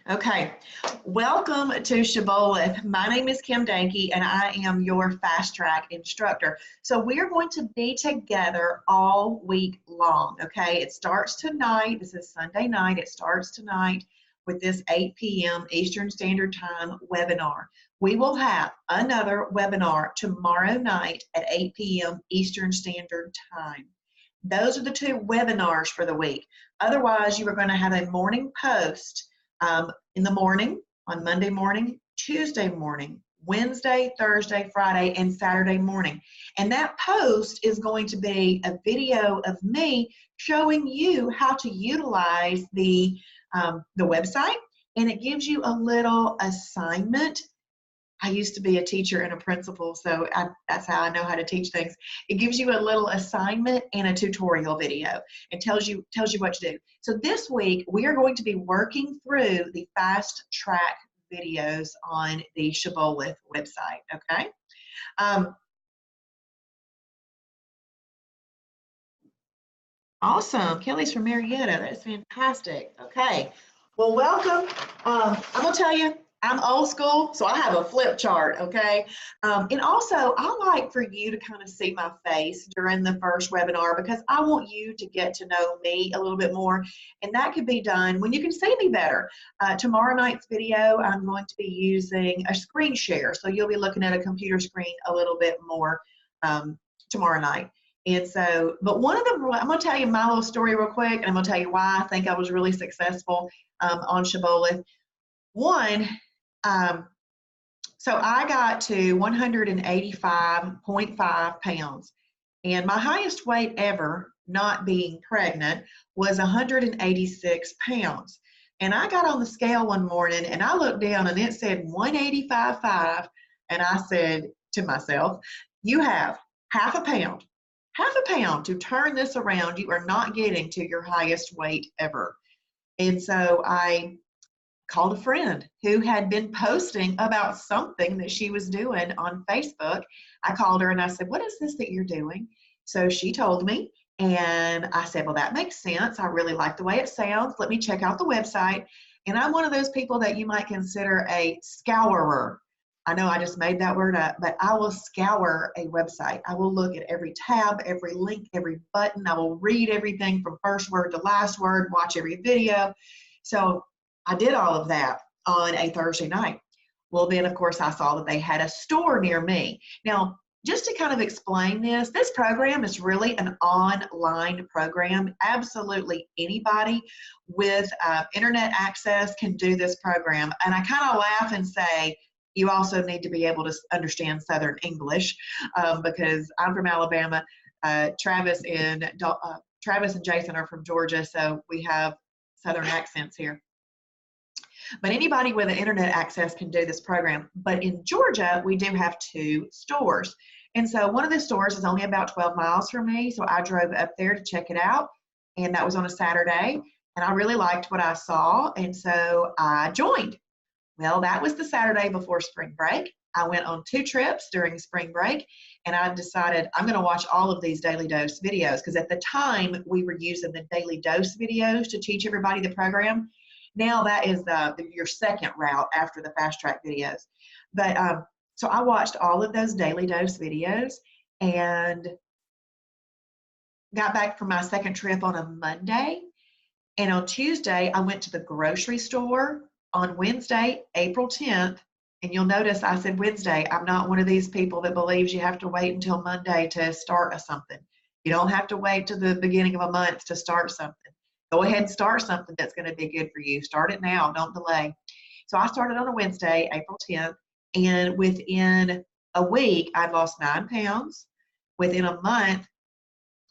Okay, welcome to Shibboleth. My name is Kim Danke and I am your fast track instructor. So we are going to be together all week long, okay? It starts tonight. This is Sunday night. It starts tonight with this 8 p.m. Eastern Standard Time webinar. We will have another webinar tomorrow night at 8 p.m. Eastern Standard Time. Those are the two webinars for the week. Otherwise, you are going to have a morning post in the morning, on Monday morning, Tuesday morning, Wednesday, Thursday, Friday, and Saturday morning. And that post is going to be a video of me showing you how to utilize the website, and it gives you a little assignment. I used to be a teacher and a principal, so that's how I know how to teach things. It gives you a little assignment and a tutorial video. It tells you what to do. So this week, we are going to be working through the fast track videos on the Shibboleth website, okay? Awesome. Kelly's from Marietta. That's fantastic. Okay. Well, welcome. I'm going to tell you, I'm old school, so I have a flip chart, okay? And also, I like for you to kind of see my face during the first webinar because I want you to get to know me a little bit more, and that could be done when you can see me better. Tomorrow night's video, I'm going to be using a screen share, so you'll be looking at a computer screen a little bit more tomorrow night. And so, but one of them, I'm going to tell you my little story real quick, and I'm going to tell you why I think I was really successful on Shibboleth. One, so I got to 185.5 pounds, and my highest weight ever, not being pregnant, was 186 pounds. And I got on the scale one morning, and I looked down, and it said 185.5, and I said to myself, you have half a pound to turn this around. You are not getting to your highest weight ever. And so I called a friend who had been posting about something that she was doing on Facebook. I called her and I said, what is this that you're doing? So she told me, and I said, well, that makes sense. I really like the way it sounds. Let me check out the website. And I'm one of those people that you might consider a scourer. I know I just made that word up, but I will scour a website. I will look at every tab, every link, every button. I will read everything from first word to last word, watch every video. So I did all of that on a Thursday night. Well, then, of course, I saw that they had a store near me. Now, just to kind of explain this program is really an online program. Absolutely anybody with internet access can do this program. And I kind of laugh and say, you also need to be able to understand Southern English because I'm from Alabama. Travis and Jason are from Georgia, so we have Southern accents here. But anybody with an internet access can do this program. But in Georgia, we do have two stores. And so one of the stores is only about 12 miles from me, so I drove up there to check it out, and that was on a Saturday. And I really liked what I saw, and so I joined. Well, that was the Saturday before spring break. I went on 2 trips during spring break, and I decided I'm going to watch all of these Daily Dose videos because at the time we were using the Daily Dose videos to teach everybody the program. Now that is your second route after the fast track videos. But so I watched all of those Daily Dose videos and got back from my second trip on a Monday. And on Tuesday, I went to the grocery store. On Wednesday, April 10th, and you'll notice I said Wednesday. I'm not one of these people that believes you have to wait until Monday to start something. You don't have to wait to the beginning of a month to start something. Go ahead and start something that's going to be good for you. Start it now. Don't delay. So I started on a Wednesday, April 10th, and within a week, I'd lost 9 pounds. Within a month,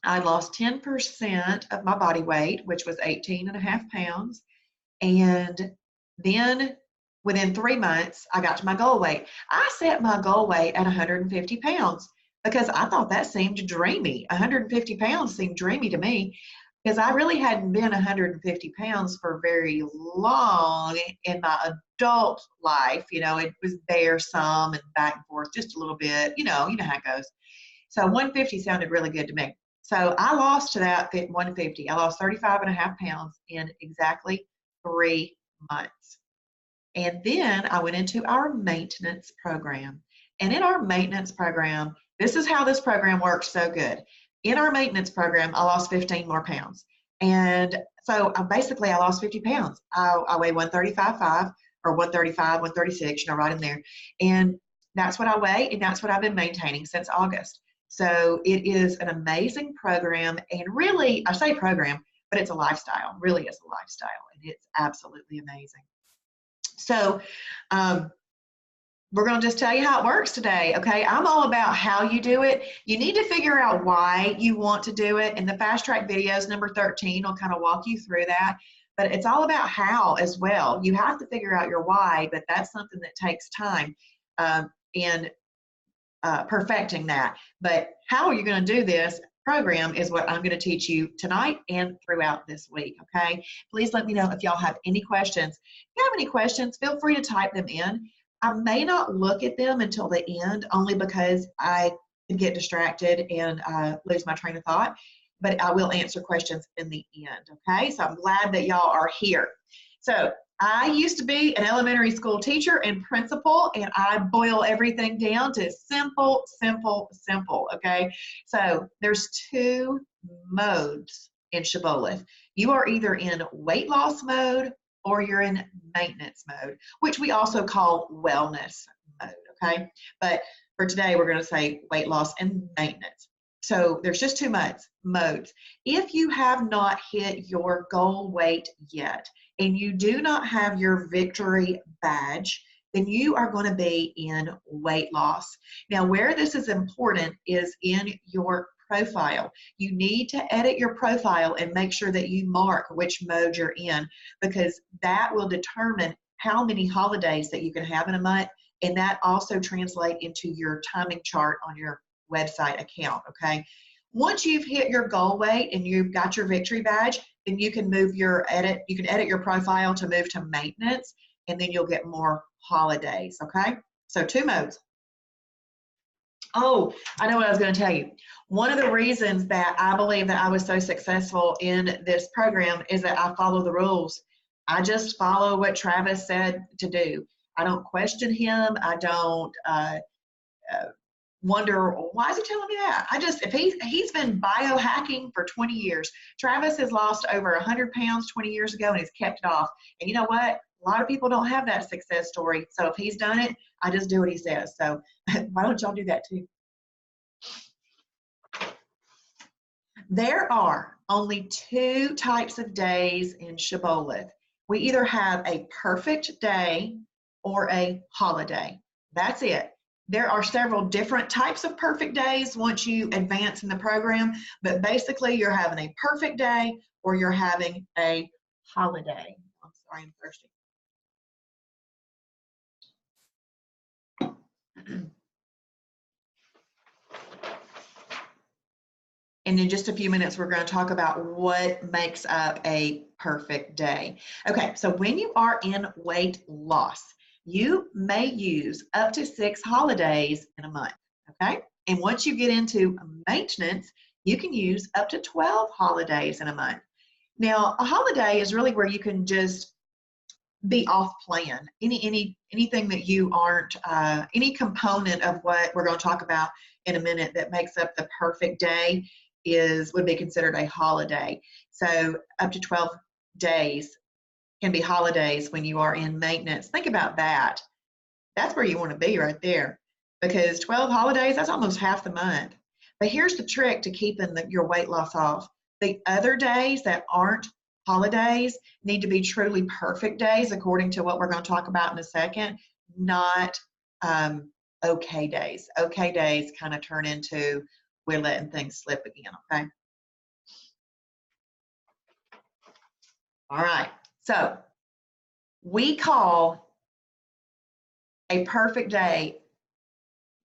I'd lost 10% of my body weight, which was 18.5 pounds. And then within 3 months, I got to my goal weight. I set my goal weight at 150 pounds because I thought that seemed dreamy. 150 pounds seemed dreamy to me because I really hadn't been 150 pounds for very long in my adult life. You know, it was there some and back and forth just a little bit. You know how it goes. So 150 sounded really good to me. So I lost to that 150. I lost 35.5 pounds in exactly 3 months. And then I went into our maintenance program. And in our maintenance program, this is how this program works so good. In our maintenance program, I lost 15 more pounds. And so basically I lost 50 pounds. I weigh 135.5 or 135, 136, right in there. And that's what I weigh, and that's what I've been maintaining since August. So it is an amazing program. And really, I say program, but it's a lifestyle, really is a lifestyle. And it's absolutely amazing. So we're going to just tell you how it works today, okay? I'm all about how you do it. You need to figure out why you want to do it, and the fast track videos, number 13, will kind of walk you through that. But it's all about how as well. You have to figure out your why, but that's something that takes time in perfecting that. But how you're going to do this program is what I'm going to teach you tonight and throughout this week, okay? Please let me know if y'all have any questions. If you have any questions, feel free to type them in. I may not look at them until the end, only because I get distracted and lose my train of thought, but I will answer questions in the end, okay? So I'm glad that y'all are here. So I used to be an elementary school teacher and principal, and I boil everything down to simple, simple, simple, okay? So there's two modes in Shibboleth. You are either in weight loss mode or you're in maintenance mode, which we also call wellness mode, okay? But for today, we're gonna say weight loss and maintenance. So there's just two modes. If you have not hit your goal weight yet, and you do not have your victory badge, then you are going to be in weight loss. Now, where this is important is in your profile. You need to edit your profile and make sure that you mark which mode you're in, because that will determine how many holidays that you can have in a month, and that also translates into your timing chart on your website account, okay? Once you've hit your goal weight and you've got your victory badge, then you can edit your profile to move to maintenance, and then you'll get more holidays, okay? So two modes. Oh, I know what I was going to tell you. One of the reasons that I believe that I was so successful in this program is that I follow the rules. I just follow what Travis said to do. I don't question him. I don't wonder, why is he telling me that? If he's been biohacking for 20 years. Travis has lost over 100 pounds 20 years ago and he's kept it off. And you know what? A lot of people don't have that success story. So if he's done it, I just do what he says. So why don't y'all do that too? There are only two types of days in Shibboleth. We either have a perfect day or a holiday. That's it. There are several different types of perfect days once you advance in the program, but basically you're having a perfect day or you're having a holiday. I'm sorry, I'm thirsty. And in just a few minutes, we're going to talk about what makes up a perfect day. Okay, so when you are in weight loss, you may use up to 6 holidays in a month, okay? And once you get into maintenance, you can use up to 12 holidays in a month. Now, a holiday is really where you can just be off plan. Anything that you aren't, any component of what we're going to talk about in a minute that makes up the perfect day would be considered a holiday. So up to 12 days can be holidays when you are in maintenance. Think about that. That's where you want to be right there, because 12 holidays, that's almost half the month. But here's the trick to keeping your weight loss off. The other days that aren't holidays need to be truly perfect days, according to what we're going to talk about in a second, not okay days. Okay days kind of turn into we're letting things slip again, okay? All right, so we call a perfect day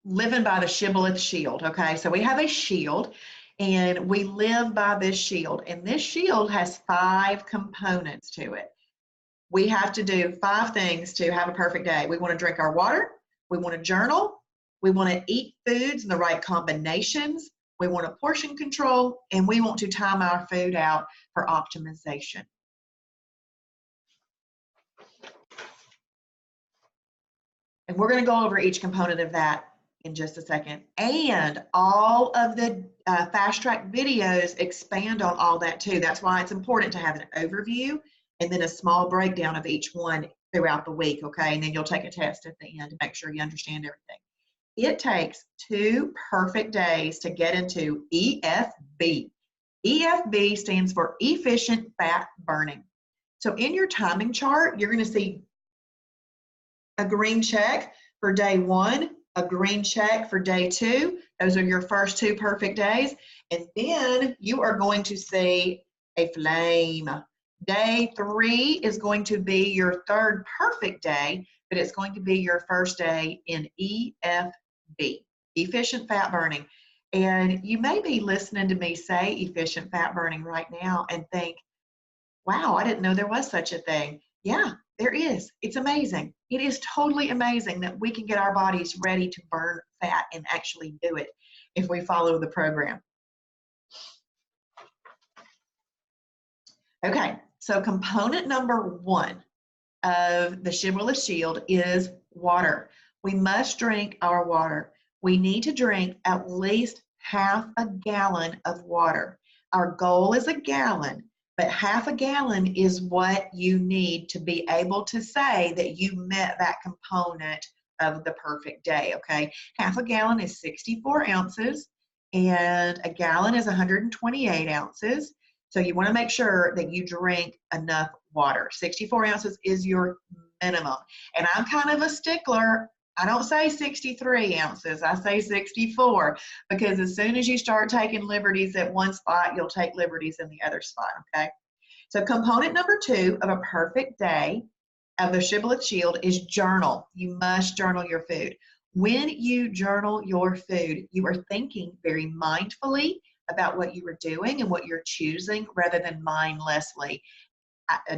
living by the Shibboleth shield, okay? So we have a shield and we live by this shield, and this shield has 5 components to it. We have to do 5 things to have a perfect day. We want to drink our water, we want to journal, we want to eat foods in the right combinations, we want to portion control, and we want to time our food out for optimization. And we're going to go over each component of that in just a second. And all of the fast track videos expand on all that too. That's why it's important to have an overview and then a small breakdown of each one throughout the week, okay? And then you'll take a test at the end to make sure you understand everything. It takes 2 perfect days to get into EFB. EFB stands for efficient fat burning. So in your timing chart, you're going to see a green check for day 1, a green check for day 2. Those are your first 2 perfect days. And then you are going to see a flame. Day 3 is going to be your 3rd perfect day, but it's going to be your first day in EFB, efficient fat burning. And you may be listening to me say efficient fat burning right now and think, wow, I didn't know there was such a thing. Yeah, there is. It's amazing. It is totally amazing that we can get our bodies ready to burn fat and actually do it if we follow the program. Okay, so component number 1 of the Shibboleth Shield is water. We must drink our water. We need to drink at least half a gallon of water. Our goal is a gallon, but half a gallon is what you need to be able to say that you met that component of the perfect day, okay? Half a gallon is 64 ounces, and a gallon is 128 ounces. So you want to make sure that you drink enough water. 64 ounces is your minimum. And I'm kind of a stickler. I don't say 63 ounces, I say 64, because as soon as you start taking liberties at one spot, you'll take liberties in the other spot, okay? So component number 2 of a perfect day of the Shibboleth Shield is journal. You must journal your food. When you journal your food, you are thinking very mindfully about what you are doing and what you're choosing rather than mindlessly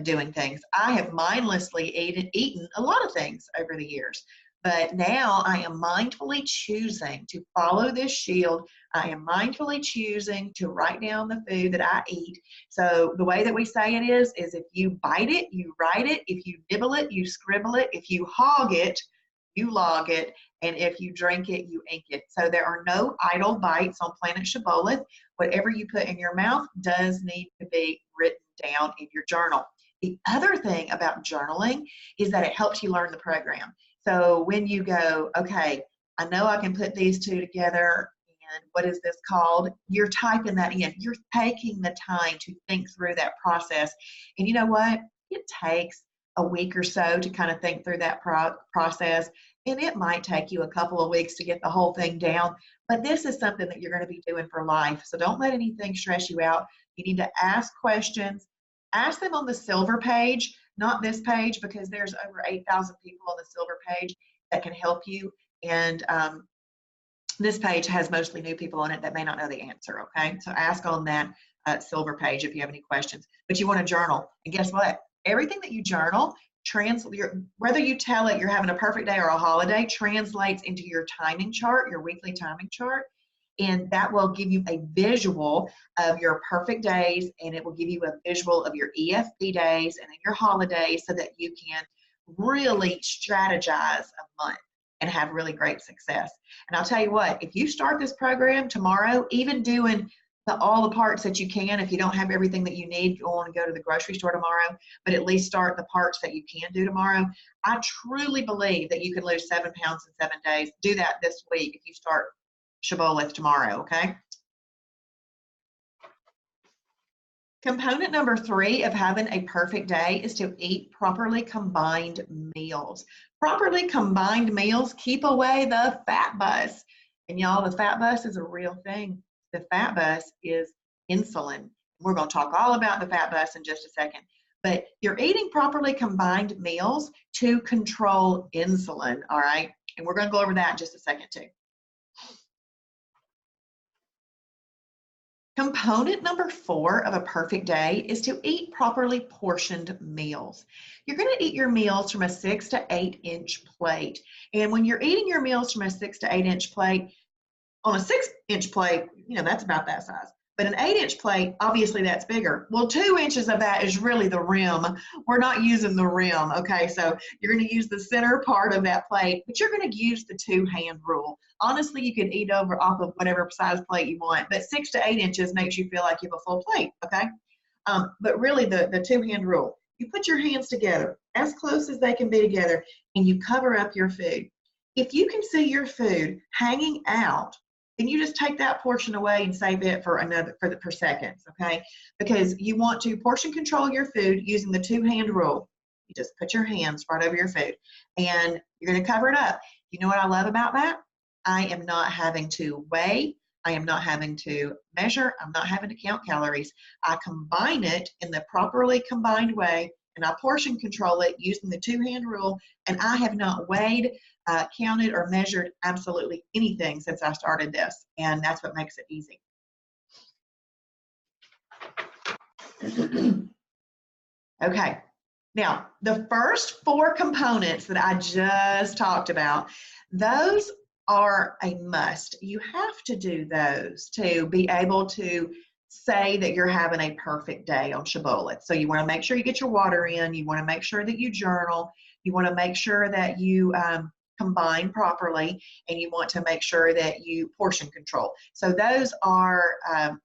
doing things. I have mindlessly eaten a lot of things over the years, but now I am mindfully choosing to follow this shield. I am mindfully choosing to write down the food that I eat. So the way that we say it is if you bite it, you write it. If you nibble it, you scribble it. If you hog it, you log it. And if you drink it, you ink it. So there are no idle bites on Planet Shibboleth. Whatever you put in your mouth does need to be written down in your journal. The other thing about journaling is that it helps you learn the program. So when you go, okay, I know I can put these 2 together, and what is this called? You're typing that in. You're taking the time to think through that process. And you know what? It takes a week or so to kind of think through that process. And it might take you a couple of weeks to get the whole thing down. But this is something that you're going to be doing for life. So don't let anything stress you out. You need to ask questions. Ask them on the silver page, not this page, because there's over 8,000 people on the silver page that can help you. And this page has mostly new people on it that may not know the answer, okay? So ask on that silver page if you have any questions. But you want to journal. And guess what? Everything that you journal, whether you tell it you're having a perfect day or a holiday, translates into your timing chart, your weekly timing chart. And that will give you a visual of your perfect days, and it will give you a visual of your EFB days and your holidays so that you can really strategize a month and have really great success. And I'll tell you what, if you start this program tomorrow, even doing all the parts that you can, if you don't have everything that you need, you want to go to the grocery store tomorrow, but at least start the parts that you can do tomorrow. I truly believe that you can lose 7 pounds in 7 days. Do that this week if you start Shibboleth tomorrow, okay? Component number 3 of having a perfect day is to eat properly combined meals. Properly combined meals keep away the fat bus. And y'all, the fat bus is a real thing. The fat bus is insulin. We're going to talk all about the fat bus in just a second. But you're eating properly combined meals to control insulin, all right? And we're going to go over that in just a second too. Component number 4 of a perfect day is to eat properly portioned meals. You're going to eat your meals from a 6 to 8 inch plate. And when you're eating your meals from a 6 to 8 inch plate, on a 6 inch plate, you know, that's about that size. But an 8-inch plate, obviously that's bigger. Well, 2 inches of that is really the rim. We're not using the rim, okay? So you're gonna use the center part of that plate, but you're gonna use the 2-hand rule. Honestly, you can eat over off of whatever size plate you want, but 6 to 8 inches makes you feel like you have a full plate, okay? But really the 2-hand rule, you put your hands together as close as they can be together and you cover up your food. If you can see your food hanging out, then you just take that portion away and save it for seconds, okay? Because you want to portion control your food using the 2-hand rule. You just put your hands right over your food and you're gonna cover it up. You know what I love about that? I am not having to weigh, I am not having to measure, I'm not having to count calories. I combine it in the properly combined way and I portion control it using the 2-hand rule, and I have not weighed, counted, or measured absolutely anything since I started this, and that's what makes it easy. Okay, now the first 4 components that I just talked about, those are a must. You have to do those to be able to say that you're having a perfect day on Shibboleth. So you want to make sure you get your water in, you want to make sure that you journal, you want to make sure that you combine properly, and you want to make sure that you portion control. So those are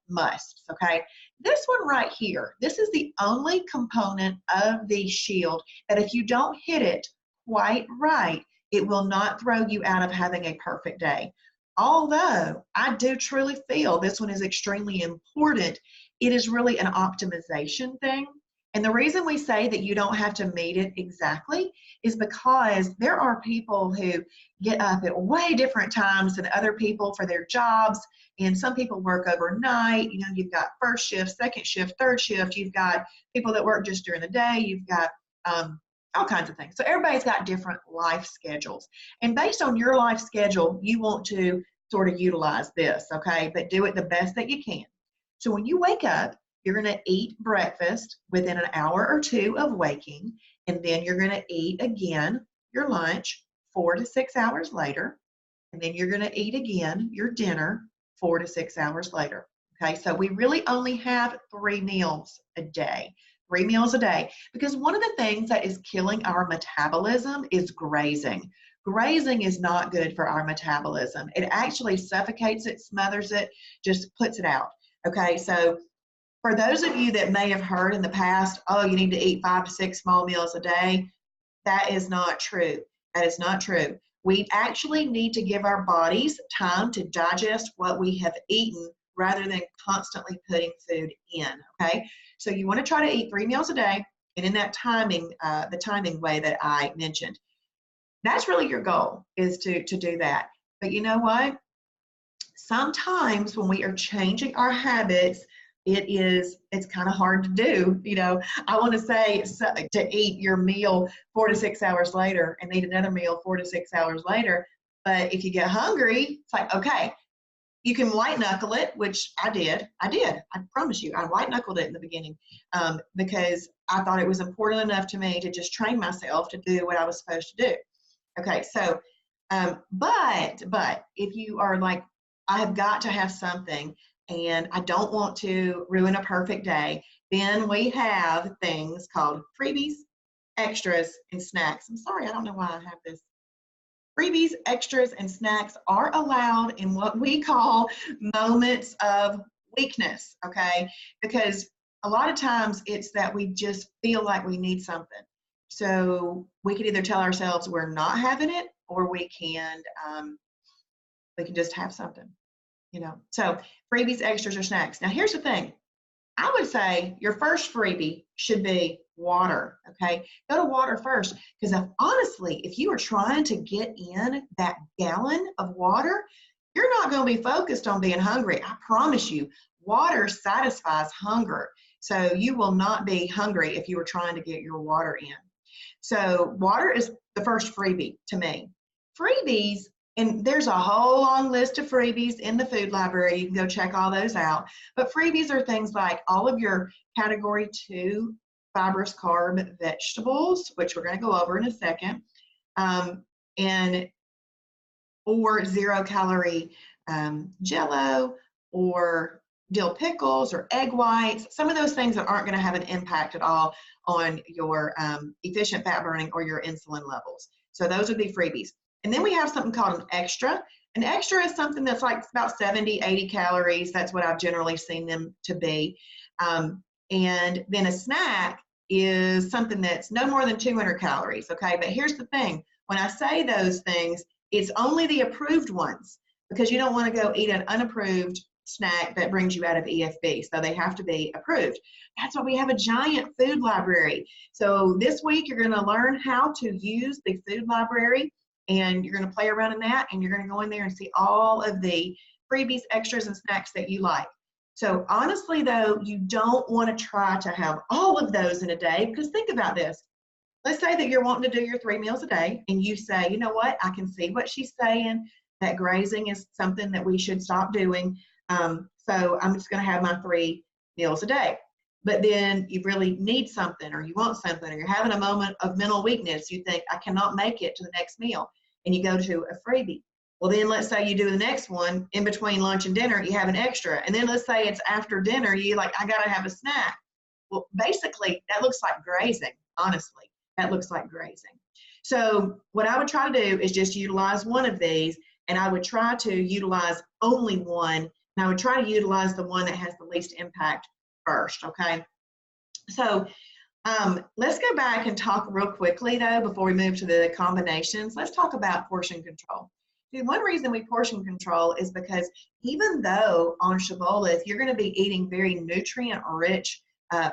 musts, okay? This one right here, this is the only component of the shield that if you don't hit it quite right, it will not throw you out of having a perfect day. Although I do truly feel this one is extremely important, it is really an optimization thing. And the reason we say that you don't have to meet it exactly is because there are people who get up at way different times than other people for their jobs. And some people work overnight. You know, you've got first shift, second shift, third shift. You've got people that work just during the day. You've got all kinds of things. So everybody's got different life schedules. And based on your life schedule, you want to sort of utilize this, okay? But do it the best that you can. So when you wake up, you're going to eat breakfast within an hour or 2 of waking, and then you're going to eat again your lunch 4 to 6 hours later, and then you're going to eat again your dinner 4 to 6 hours later. Okay, so we really only have 3 meals a day. 3 meals a day, because one of the things that is killing our metabolism is grazing. Grazing is not good for our metabolism. It actually suffocates it, smothers it, just puts it out. Okay, so for those of you that may have heard in the past, oh, you need to eat 5 to 6 small meals a day, that is not true. That is not true. We actually need to give our bodies time to digest what we have eaten rather than constantly putting food in, okay? So you want to try to eat 3 meals a day, and in that timing, the timing way that I mentioned. That's really your goal, is to do that. But you know what? Sometimes when we are changing our habits, it's kind of hard to do. You know, I want to say to eat your meal 4 to 6 hours later and eat another meal 4 to 6 hours later. But if you get hungry, it's like, okay, you can white knuckle it, which I did. I promise you, I white knuckled it in the beginning because I thought it was important enough to me to just train myself to do what I was supposed to do. Okay, so, but if you are like, I have got to have something and I don't want to ruin a perfect day, then we have things called freebies, extras, and snacks. I'm sorry, I don't know why I have this. Freebies, extras, and snacks are allowed in what we call moments of weakness, okay? Because a lot of times it's that we just feel like we need something. So we can either tell ourselves we're not having it, or we can just have something, you know. So freebies, extras, or snacks. Now here's the thing. I would say your first freebie should be water, okay? Go to water first, because honestly, if you are trying to get in that gallon of water, you're not going to be focused on being hungry. I promise you, water satisfies hunger. So you will not be hungry if you are trying to get your water in. So water is the first freebie to me. Freebies, and there's a whole long list of freebies in the food library. You can go check all those out. But freebies are things like all of your category 2 fibrous carb vegetables, which we're going to go over in a second, or 0 calorie Jell-O, or dill pickles or egg whites, some of those things that aren't going to have an impact at all on your efficient fat burning or your insulin levels. So those would be freebies. And then we have something called an extra. An extra is something that's like about 70, 80 calories. That's what I've generally seen them to be. And then a snack is something that's no more than 200 calories, okay? But here's the thing. When I say those things, it's only the approved ones, because you don't want to go eat an unapproved snack that brings you out of EFB. So they have to be approved. That's why we have a giant food library. So this week you're going to learn how to use the food library, and you're going to play around in that, and you're going to go in there and see all of the freebies, extras, and snacks that you like. So honestly though, you don't want to try to have all of those in a day, because think about this. Let's say that you're wanting to do your 3 meals a day, and you say, you know what, I can see what she's saying, that grazing is something that we should stop doing. So I'm just going to have my 3 meals a day. But then you really need something, or you want something, or you're having a moment of mental weakness. You think, I cannot make it to the next meal, and you go to a freebie. Well, then let's say you do the next one in between lunch and dinner, you have an extra. And then let's say it's after dinner, you like, I got to have a snack. Well, basically, that looks like grazing, honestly. That looks like grazing. So what I would try to do is just utilize one of these, and I would try to utilize only one, and I would try to utilize the one that has the least impact first, okay? So let's go back and talk real quickly, though, before we move to the combinations. Let's talk about portion control. See, one reason we portion control is because even though on Shibboleth you're going to be eating very nutrient-rich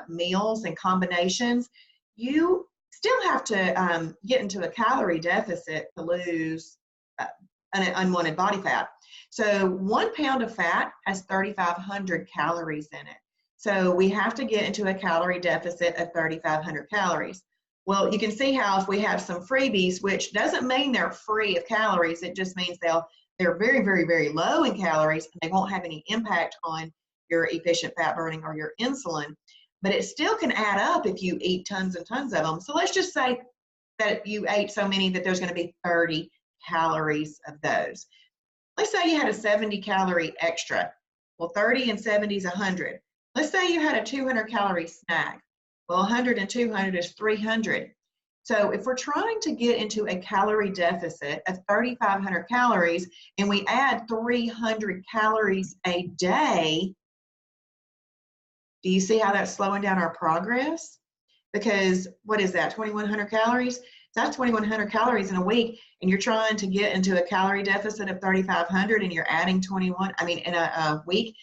meals and combinations, you still have to get into a calorie deficit to lose an unwanted body fat. So 1 pound of fat has 3,500 calories in it. So we have to get into a calorie deficit of 3,500 calories. Well, you can see how if we have some freebies, which doesn't mean they're free of calories, it just means they're very, very, very low in calories, and they won't have any impact on your efficient fat burning or your insulin. But it still can add up if you eat tons and tons of them. So let's just say that you ate so many that there's going to be 30 calories of those. Let's say you had a 70 calorie extra. Well, 30 and 70 is 100. Let's say you had a 200 calorie snack. Well, 100 and 200 is 300. So if we're trying to get into a calorie deficit of 3,500 calories, and we add 300 calories a day, do you see how that's slowing down our progress? Because what is that, 2,100 calories? So that's 2,100 calories in a week, and you're trying to get into a calorie deficit of 3,500, and you're adding 21, I mean, in a week.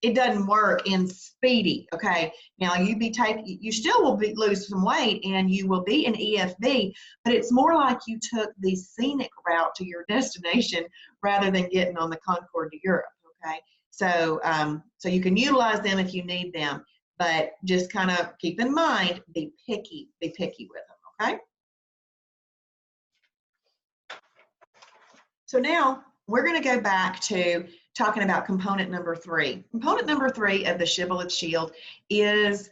It doesn't work in speedy, okay? Now you still will lose some weight, and you will be in EFB, but it's more like you took the scenic route to your destination rather than getting on the Concorde to Europe, okay? So, so you can utilize them if you need them, but just kind of keep in mind, be picky with them, okay? So now we're going to go back to talking about component number 3. Component number 3 of the Shibboleth Shield is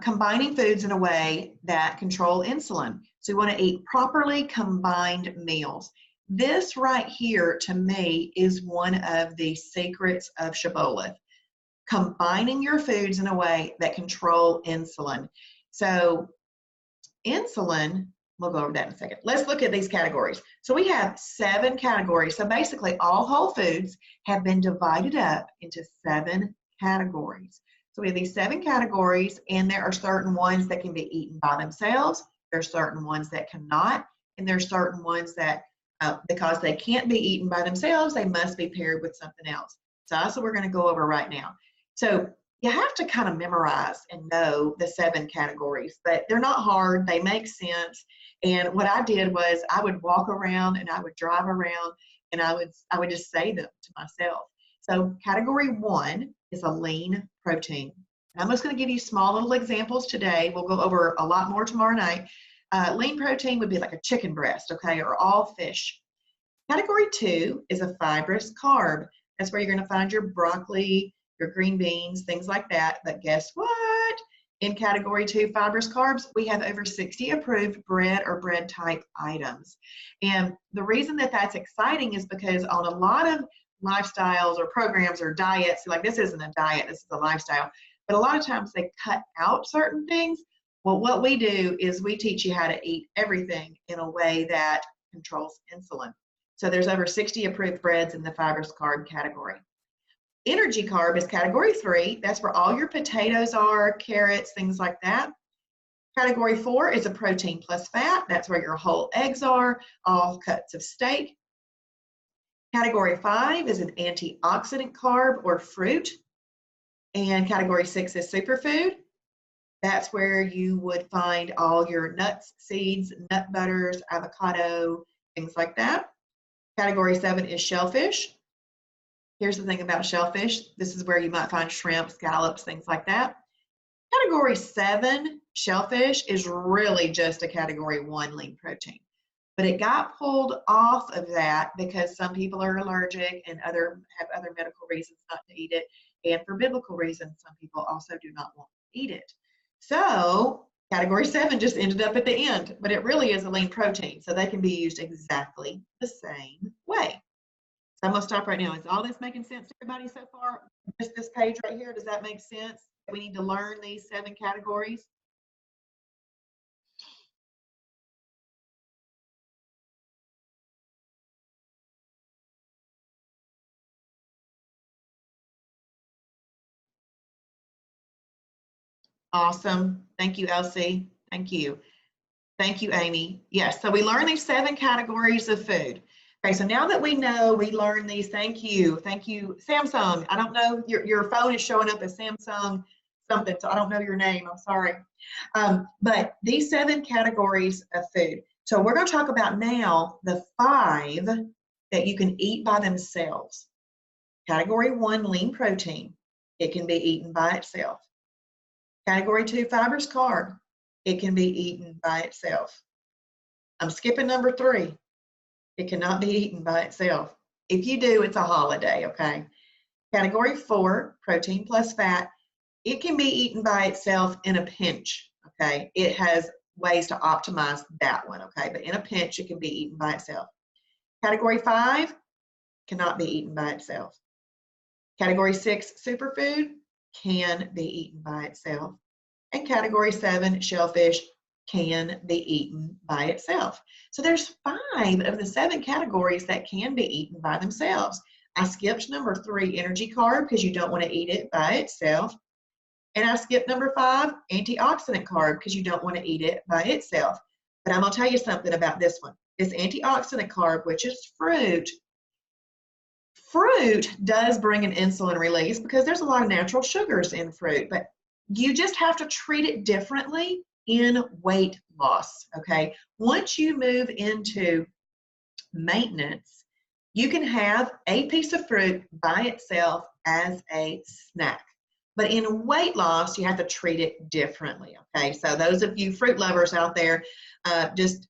combining foods in a way that control insulin. So we want to eat properly combined meals. This right here, to me, is one of the secrets of Shibboleth. Combining your foods in a way that control insulin. So insulin, we'll go over that in a second. Let's look at these categories. So we have 7 categories. So basically all whole foods have been divided up into 7 categories. So we have these 7 categories, and there are certain ones that can be eaten by themselves. There are certain ones that cannot, and there are certain ones that, because they can't be eaten by themselves, they must be paired with something else. So that's what we're going to go over right now. So you have to kind of memorize and know the 7 categories, but they're not hard. They make sense. And what I did was I would walk around and I would drive around, and I would just say them to myself. So category 1 is a lean protein. And I'm just going to give you small little examples today. We'll go over a lot more tomorrow night. Lean protein would be like a chicken breast, okay, or all fish. Category 2 is a fibrous carb. That's where you're going to find your broccoli, your green beans, things like that. But guess what? In category 2 fibrous carbs, we have over 60 approved bread or bread type items. And the reason that that's exciting is because on a lot of lifestyles or programs or diets, like this isn't a diet, this is a lifestyle, but a lot of times they cut out certain things. Well, what we do is we teach you how to eat everything in a way that controls insulin. So there's over 60 approved breads in the fibrous carb category. Energy carb is category 3. That's where all your potatoes are, carrots, things like that. Category 4 is a protein plus fat. That's where your whole eggs are, all cuts of steak. Category 5 is an antioxidant carb or fruit. And category 6 is superfood. That's where you would find all your nuts, seeds, nut butters, avocado, things like that. Category 7 is shellfish. Here's the thing about shellfish. This is where you might find shrimp, scallops, things like that. Category 7, shellfish, is really just a category 1 lean protein. But it got pulled off of that because some people are allergic and have other medical reasons not to eat it. And for biblical reasons, some people also do not want to eat it. So category 7 just ended up at the end, but it really is a lean protein. So they can be used exactly the same way. So I'm going to stop right now. Is all this making sense to everybody so far? Just this page right here, does that make sense? We need to learn these 7 categories. Awesome. Thank you, Elsie. Thank you. Thank you, Amy. Yes, so we learned these 7 categories of food. Okay, so now that we know, we learned these, thank you, Samsung. I don't know, your phone is showing up as Samsung something, so I don't know your name, I'm sorry. But these 7 categories of food. So we're going to talk about now the 5 that you can eat by themselves. Category 1, lean protein. It can be eaten by itself. Category 2, fibrous carb. It can be eaten by itself. I'm skipping number 3. It cannot be eaten by itself. If you do, it's a holiday, okay? Category 4, protein plus fat. It can be eaten by itself in a pinch, okay? It has ways to optimize that one, okay? But in a pinch, it can be eaten by itself. Category 5, cannot be eaten by itself. Category 6, superfood, can be eaten by itself. And category 7, shellfish, can be eaten by itself. So there's 5 of the 7 categories that can be eaten by themselves. I skipped number 3, energy carb, because you don't want to eat it by itself. And I skipped number 5, antioxidant carb, because you don't want to eat it by itself. But I'm going to tell you something about this one. This antioxidant carb, which is fruit, fruit does bring an insulin release because there's a lot of natural sugars in fruit, but you just have to treat it differently in weight loss, okay? Once you move into maintenance, you can have a piece of fruit by itself as a snack. But in weight loss, you have to treat it differently, okay? So those of you fruit lovers out there, just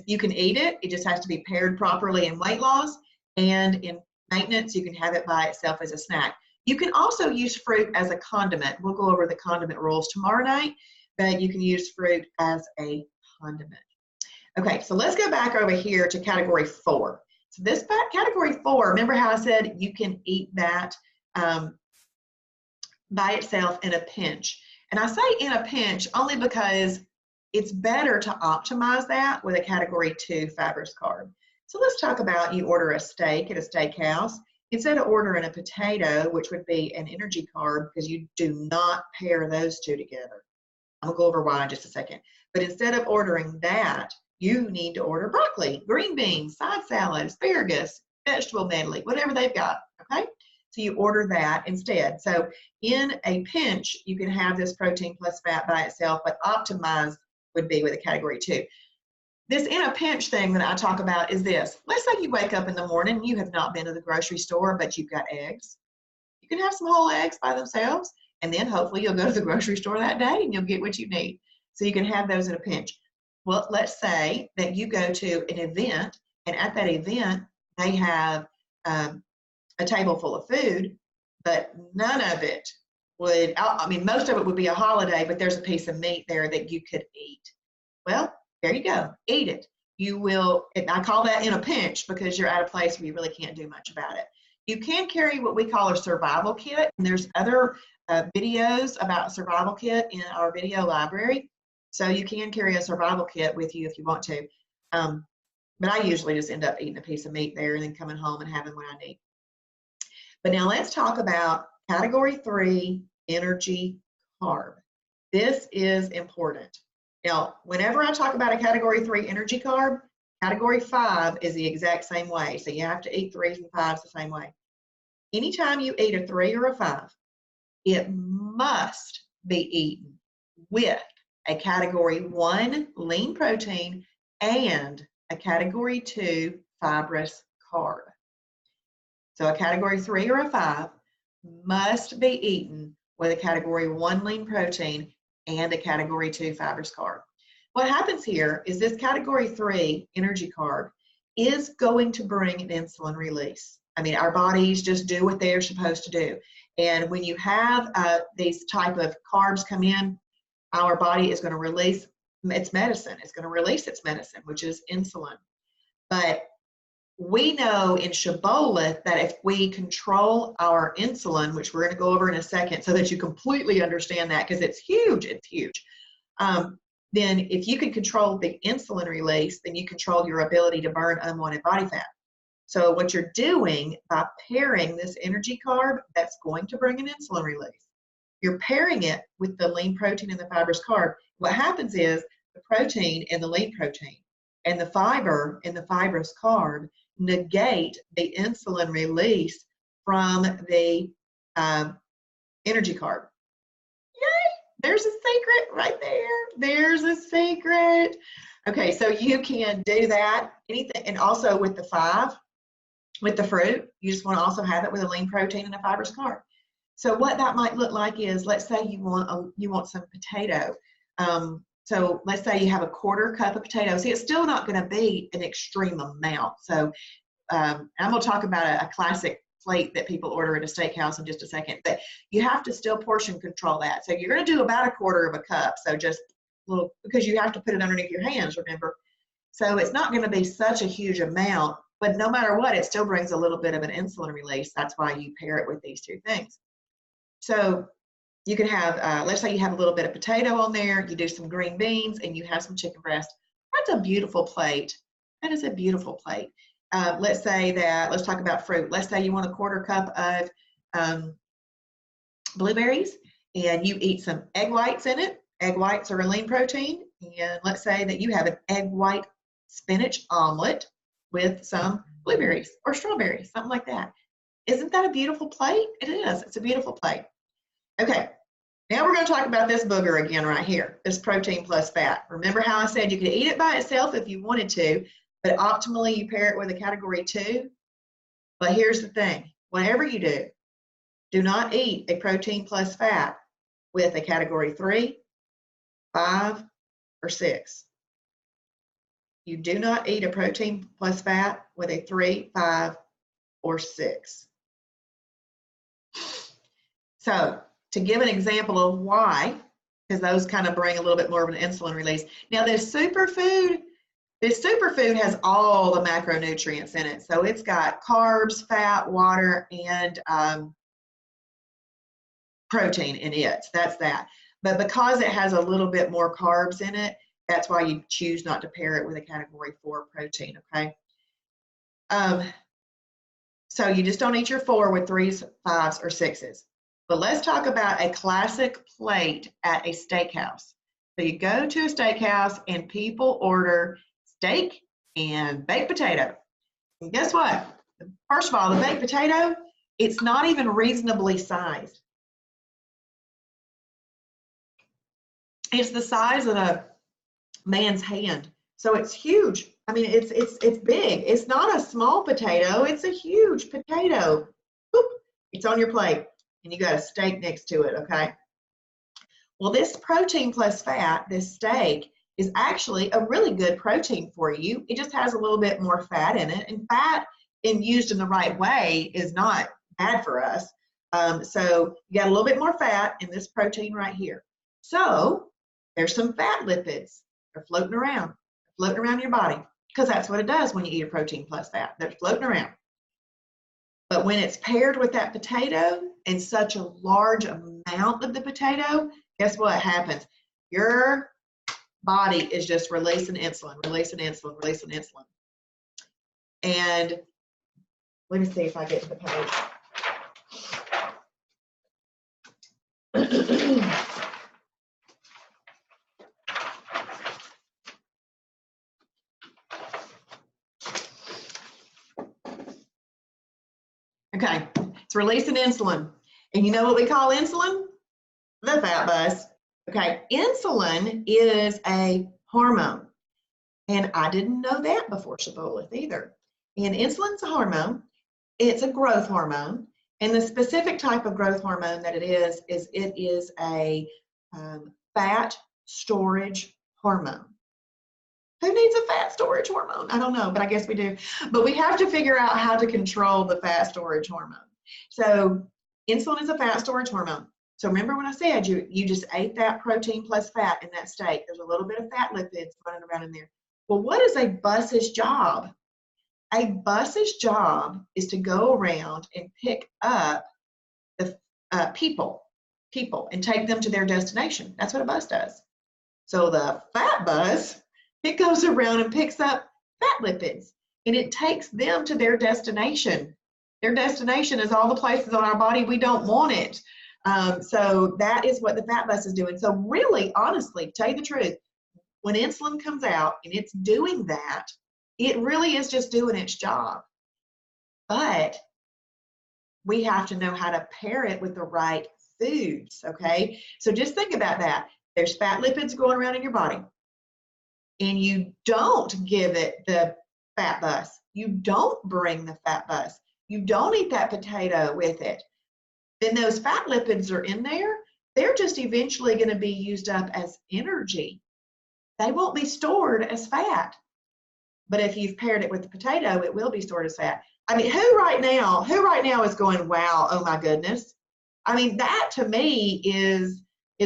you can eat it. It just has to be paired properly in weight loss. And in maintenance, you can have it by itself as a snack. You can also use fruit as a condiment. We'll go over the condiment rules tomorrow night, but you can use fruit as a condiment. Okay, so let's go back over here to category 4. So this category 4, remember how I said you can eat that by itself in a pinch. And I say in a pinch only because it's better to optimize that with a category 2 fibrous carb. So let's talk about you order a steak at a steakhouse. Instead of ordering a potato, which would be an energy carb, because you do not pair those 2 together. I'll go over why in just a second. But instead of ordering that, you need to order broccoli, green beans, side salad, asparagus, vegetable medley, whatever they've got, okay? So you order that instead. So in a pinch, you can have this protein plus fat by itself, but optimized would be with a category 2. This in a pinch thing that I talk about is this. Let's say you wake up in the morning, you have not been to the grocery store, but you've got eggs. You can have some whole eggs by themselves, and then hopefully you'll go to the grocery store that day and you'll get what you need. So you can have those in a pinch. Well, let's say that you go to an event, and at that event, they have a table full of food, but none of it would, I mean, most of it would be a holiday, but there's a piece of meat there that you could eat. Well, there you go, eat it. You will, I call that in a pinch because you're at a place where you really can't do much about it. You can carry what we call a survival kit, and there's other videos about survival kit in our video library. So you can carry a survival kit with you if you want to. But I usually just end up eating a piece of meat there and then coming home and having what I need. But now let's talk about category 3, energy carb. This is important. Now, whenever I talk about a category 3 energy carb, category 5 is the exact same way. So you have to eat 3s and 5s the same way. Anytime you eat a 3 or a 5, it must be eaten with a category 1 lean protein and a category 2 fibrous carb. So a category 3 or a 5 must be eaten with a category 1 lean protein and a category 2 fibrous carb. What happens here is this category 3 energy carb is going to bring an insulin release. I mean, our bodies just do what they're supposed to do. And when you have these type of carbs come in, our body is going to release its medicine. It's going to release its medicine, which is insulin. But we know in Shibboleth that if we control our insulin, which we're going to go over in a second so that you completely understand that, because it's huge, then if you can control the insulin release, then you control your ability to burn unwanted body fat. So what you're doing by pairing this energy carb that's going to bring an insulin release, you're pairing it with the lean protein and the fibrous carb. What happens is the protein in the lean protein and the fiber in the fibrous carb negate the insulin release from the energy carb. Yay! There's a secret right there. There's a secret. Okay, so you can do that. Anything, and also with the 5, with the fruit, you just want to also have it with a lean protein and a fibrous carb. So what that might look like is, let's say you want some potato. So let's say you have a 1/4 cup of potatoes. See, it's still not going to be an extreme amount. So I'm going to talk about a classic plate that people order at a steakhouse in just a second. But you have to still portion control that. So you're going to do about 1/4 of a cup. So just a little, because you have to put it underneath your hands, remember. So it's not going to be such a huge amount. But no matter what, it still brings a little bit of an insulin release. That's why you pair it with these two things. So you can have, let's say you have a little bit of potato on there, you do some green beans, and you have some chicken breast. That's a beautiful plate. That is a beautiful plate. Let's say that, let's talk about fruit. Let's say you want a 1/4 cup of blueberries, and you eat some egg whites in it. Egg whites are a lean protein. And let's say that you have an egg white spinach omelet with some blueberries or strawberries, something like that. Isn't that a beautiful plate? It is. It's a beautiful plate. Okay, now we're going to talk about this booger again right here, this protein plus fat. Remember how I said you could eat it by itself if you wanted to, but optimally you pair it with a category 2. But here's the thing, whatever you do not eat a protein plus fat with a category 3, 5, or 6. You do not eat a protein plus fat with a 3, 5, or 6. So to give an example of why, because those kind of bring a little bit more of an insulin release. Now this superfood has all the macronutrients in it. So it's got carbs, fat, water, and protein in it. That's that. But because it has a little bit more carbs in it, that's why you choose not to pair it with a category 4 protein, okay? So you just don't eat your 4 with 3s, 5s, or 6s. But let's talk about a classic plate at a steakhouse. So you go to a steakhouse and people order steak and baked potato. And guess what? First of all, the baked potato, it's not even reasonably sized. It's the size of a man's hand. So it's huge. I mean, it's big. It's not a small potato. It's a huge potato. Boop, it's on your plate. And you got a steak next to it, okay? Well, this protein plus fat, this steak, is actually a really good protein for you. It just has a little bit more fat in it. And fat, used in the right way, is not bad for us. So you got a little bit more fat in this protein right here. So there's some fat lipids. They're floating around your body, because that's what it does when you eat a protein plus fat. They're floating around. But when it's paired with that potato and such a large amount of the potato, guess what happens? Your body is just releasing insulin, releasing insulin, releasing insulin. And let me see if I get to the page. Okay, it's releasing insulin. And you know what we call insulin? The fat bus. Okay, insulin is a hormone. And I didn't know that before Shibboleth either. And insulin's a hormone. It's a growth hormone. And the specific type of growth hormone that it is a fat storage hormone. Who needs a fat storage hormone? I don't know, but I guess we do. But we have to figure out how to control the fat storage hormone. So insulin is a fat storage hormone. So remember when I said you just ate that protein plus fat in that state. There's a little bit of fat lipids running around in there. Well, what is a bus's job? A bus's job is to go around and pick up the people and take them to their destination. That's what a bus does. So the fat bus, it goes around and picks up fat lipids, and it takes them to their destination. Their destination is all the places on our body we don't want it. So that is what the fat bus is doing. So really, honestly, to tell you the truth, when insulin comes out and it's doing that, it really is just doing its job. But we have to know how to pair it with the right foods, okay? So just think about that. There's fat lipids going around in your body, and you don't give it the fat bus. You don't bring the fat bus. You don't eat that potato with it. Then those fat lipids are in there. They're just eventually going to be used up as energy. They won't be stored as fat. But if you've paired it with the potato, it will be stored as fat. I mean, who right now is going, wow, oh my goodness? I mean, that to me is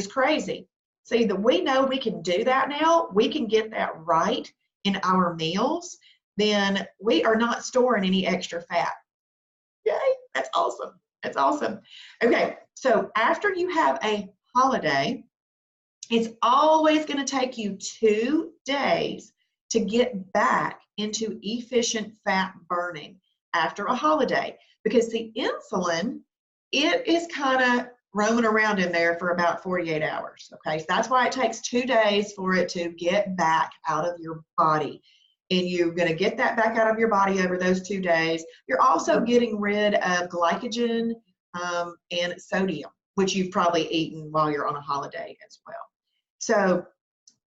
crazy. See, that we know we can do that now. We can get that right in our meals. Then we are not storing any extra fat. Yay, that's awesome. That's awesome. Okay, so after you have a holiday, it's always going to take you 2 days to get back into efficient fat burning after a holiday, because the insulin, it is kind of roaming around in there for about 48 hours. Okay, so that's why it takes 2 days for it to get back out of your body. And you're going to get that back out of your body over those 2 days. You're also getting rid of glycogen and sodium, which you've probably eaten while you're on a holiday as well. So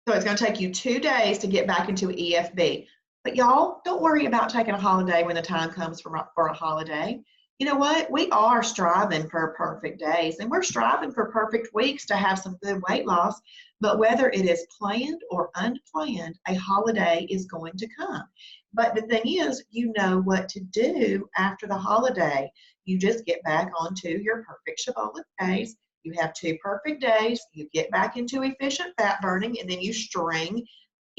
it's going to take you 2 days to get back into EFB. But y'all, don't worry about taking a holiday when the time comes for a holiday. You know what? We are striving for perfect days, and we're striving for perfect weeks to have some good weight loss. But whether it is planned or unplanned, a holiday is going to come. But the thing is, you know what to do after the holiday. You just get back onto your perfect Shibboleth days. You have 2 perfect days. You get back into efficient fat burning, and then you string